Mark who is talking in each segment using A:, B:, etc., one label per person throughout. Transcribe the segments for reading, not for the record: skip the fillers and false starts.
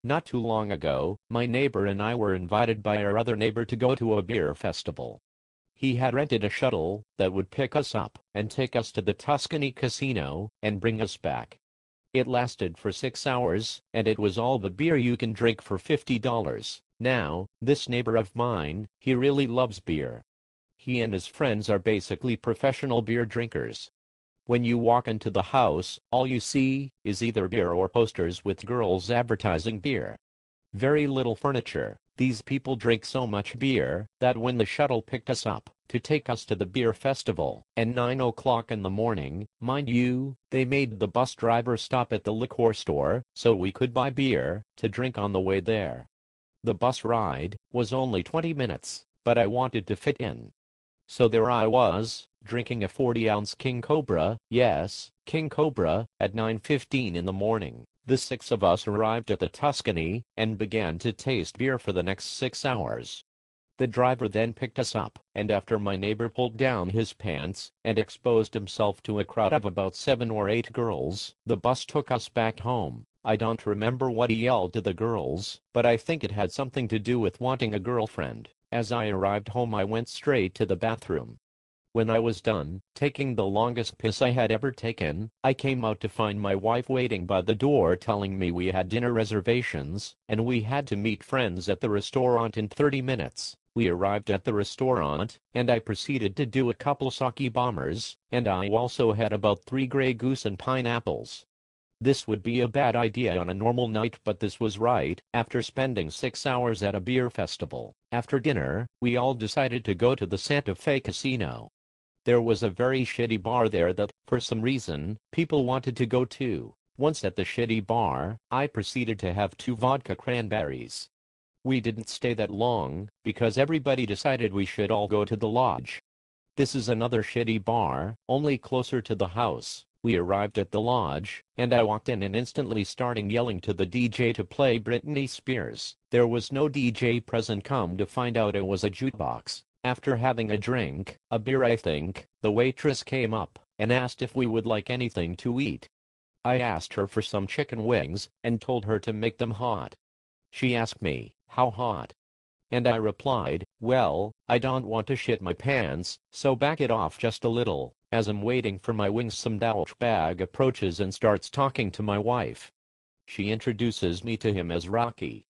A: Not too long ago, my neighbor and I were invited by our other neighbor to go to a beer festival. He had rented a shuttle that would pick us up and take us to the Tuscany casino and bring us back. It lasted for 6 hours, and it was all the beer you can drink for $50. Now, this neighbor of mine, he really loves beer. He and his friends are basically professional beer drinkers. When you walk into the house, all you see is either beer or posters with girls advertising beer. Very little furniture. These people drink so much beer that when the shuttle picked us up to take us to the beer festival at 9 o'clock in the morning, mind you, they made the bus driver stop at the liquor store so we could buy beer to drink on the way there. The bus ride was only 20 minutes, but I wanted to fit in. So there I was, drinking a 40-ounce King Cobra, yes, King Cobra, at 9:15 in the morning. The six of us arrived at the Tuscany and began to taste beer for the next 6 hours. The driver then picked us up, and after my neighbor pulled down his pants and exposed himself to a crowd of about 7 or 8 girls, the bus took us back home. I don't remember what he yelled to the girls, but I think it had something to do with wanting a girlfriend. As I arrived home, I went straight to the bathroom. When I was done, taking the longest piss I had ever taken, I came out to find my wife waiting by the door telling me we had dinner reservations, and we had to meet friends at the restaurant in 30 minutes. We arrived at the restaurant, and I proceeded to do a couple sake bombers, and I also had about 3 Grey Goose and pineapples. This would be a bad idea on a normal night, but this was right. After spending 6 hours at a beer festival, after dinner, we all decided to go to the Santa Fe Casino. There was a very shitty bar there that, for some reason, people wanted to go to. Once at the shitty bar, I proceeded to have 2 vodka cranberries. We didn't stay that long, because everybody decided we should all go to the lodge. This is another shitty bar, only closer to the house. We arrived at the lodge, and I walked in and instantly started yelling to the DJ to play Britney Spears. There was no DJ present. Come to find out it was a jukebox. After having a drink, a beer I think, the waitress came up and asked if we would like anything to eat. I asked her for some chicken wings and told her to make them hot. She asked me, how hot? And I replied, well, I don't want to shit my pants, so back it off just a little. As I'm waiting for my wings, some douchebag approaches and starts talking to my wife. She introduces me to him as Rocky.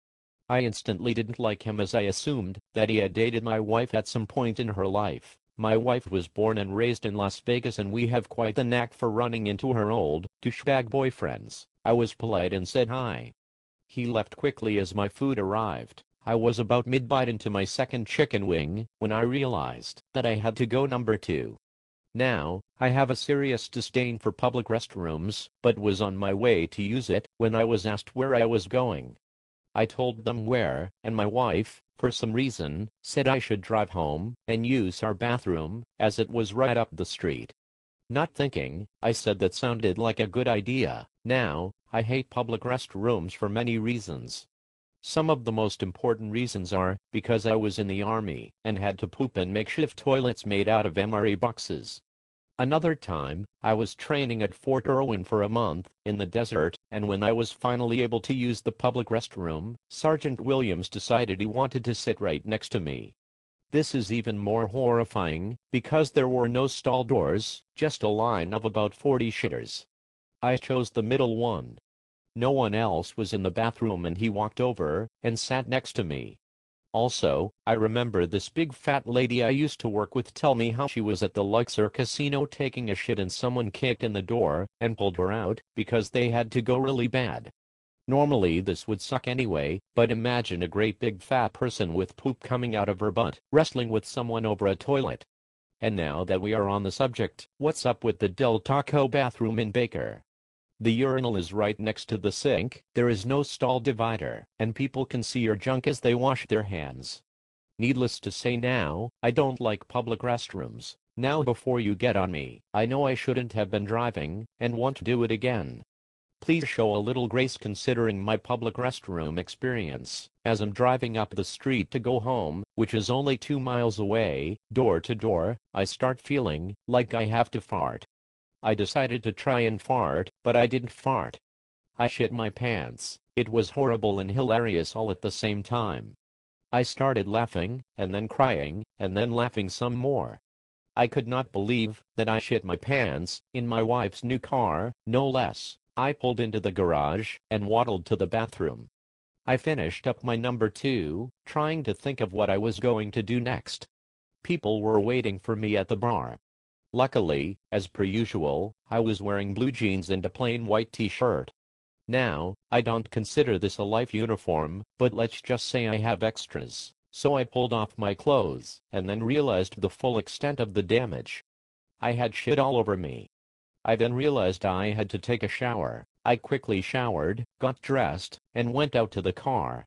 A: I instantly didn't like him, as I assumed that he had dated my wife at some point in her life. My wife was born and raised in Las Vegas, and we have quite the knack for running into her old douchebag boyfriends. I was polite and said hi. He left quickly as my food arrived. I was about mid-bite into my second chicken wing when I realized that I had to go number 2. Now, I have a serious disdain for public restrooms, but was on my way to use it when I was asked where I was going. I told them where, and my wife, for some reason, said I should drive home and use our bathroom, as it was right up the street. Not thinking, I said that sounded like a good idea. Now, I hate public restrooms for many reasons. Some of the most important reasons are because I was in the army and had to poop in makeshift toilets made out of MRE boxes. Another time, I was training at Fort Irwin for a month in the desert, and when I was finally able to use the public restroom, Sergeant Williams decided he wanted to sit right next to me. This is even more horrifying because there were no stall doors, just a line of about 40 shitters. I chose the middle one. No one else was in the bathroom, and he walked over and sat next to me. Also, I remember this big fat lady I used to work with tell me how she was at the Luxor Casino taking a shit and someone kicked in the door and pulled her out because they had to go really bad. Normally this would suck anyway, but imagine a great big fat person with poop coming out of her butt wrestling with someone over a toilet. And now that we are on the subject, what's up with the Del Taco bathroom in Baker? The urinal is right next to the sink, there is no stall divider, and people can see your junk as they wash their hands. Needless to say, now, I don't like public restrooms. Now, before you get on me, I know I shouldn't have been driving, and won't do it again. Please show a little grace considering my public restroom experience, as I'm driving up the street to go home, which is only 2 miles away. Door to door, I start feeling like I have to fart. I decided to try and fart, but I didn't fart. I shit my pants. It was horrible and hilarious all at the same time. I started laughing, and then crying, and then laughing some more. I could not believe that I shit my pants in my wife's new car, no less. I pulled into the garage and waddled to the bathroom. I finished up my number two, trying to think of what I was going to do next. People were waiting for me at the bar. Luckily, as per usual, I was wearing blue jeans and a plain white t-shirt. Now, I don't consider this a life uniform, but let's just say I have extras. So I pulled off my clothes, and then realized the full extent of the damage. I had shit all over me. I then realized I had to take a shower. I quickly showered, got dressed, and went out to the car.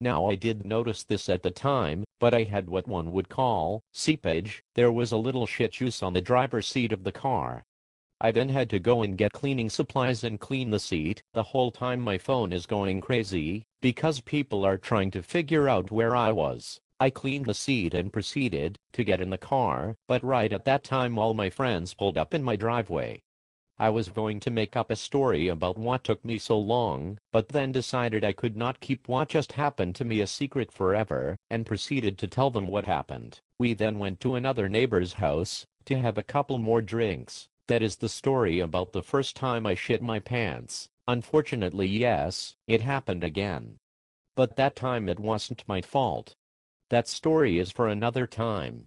A: Now I did notice this at the time, but I had what one would call seepage. There was a little shit juice on the driver's seat of the car. I then had to go and get cleaning supplies and clean the seat. The whole time my phone is going crazy, because people are trying to figure out where I was. I cleaned the seat and proceeded to get in the car, but right at that time all my friends pulled up in my driveway. I was going to make up a story about what took me so long, but then decided I could not keep what just happened to me a secret forever, and proceeded to tell them what happened. We then went to another neighbor's house to have a couple more drinks. That is the story about the first time I shit my pants. Unfortunately, yes, it happened again. But that time it wasn't my fault. That story is for another time.